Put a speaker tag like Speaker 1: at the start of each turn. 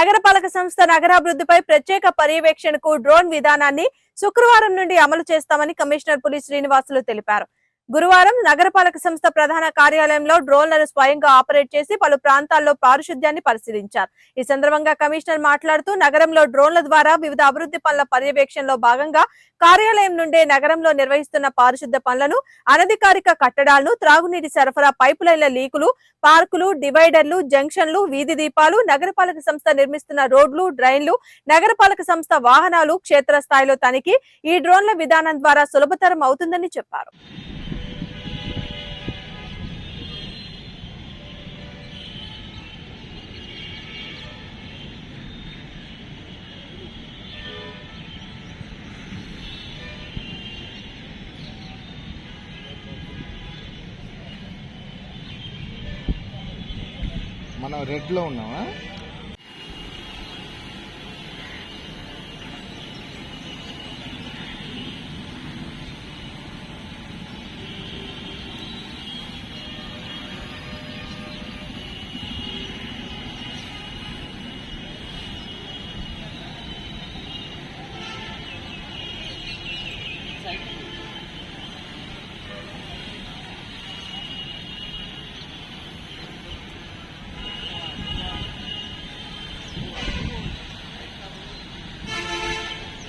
Speaker 1: నగరపాలక సంస్థ నగరాభివృద్ధిపై ప్రత్యేక పర్యవేక్షణకు డ్రోన్ విధానాన్ని శుక్రవారం నుండి అమలు చేస్తామని కమిషనర్ పులి శ్రీనివాసులు తెలిపారు. గురువారం నగరపాలక సంస్థ ప్రధాన కార్యాలయంలో డ్రోన్లను స్వయంగా ఆపరేట్ చేసి పలు ప్రాంతాల్లో పారిశుద్ధ్యాన్ని పరిశీలించారు. ఈ సందర్భంగా కమిషనర్ మాట్లాడుతూ నగరంలో డ్రోన్ల ద్వారా వివిధ అభివృద్ధి పనుల పర్యవేక్షణలో భాగంగా కార్యాలయం నుండే నగరంలో నిర్వహిస్తున్న పారిశుద్ధ్య పనులను, అనధికారిక కట్టడాలను, త్రాగునీటి సరఫరా పైపులైన్ల లీకులు, పార్కులు, డివైడర్లు, జంక్షన్లు, వీధి దీపాలు, నగరపాలక సంస్థ నిర్మిస్తున్న రోడ్లు, డ్రైన్లు, నగరపాలక సంస్థ వాహనాలు క్షేత్రస్థాయిలో తనిఖీ ఈ డ్రోన్ల విధానం ద్వారా సులభతరం అవుతుందని చెప్పారు.
Speaker 2: మనం రెడ్లో ఉన్నామా?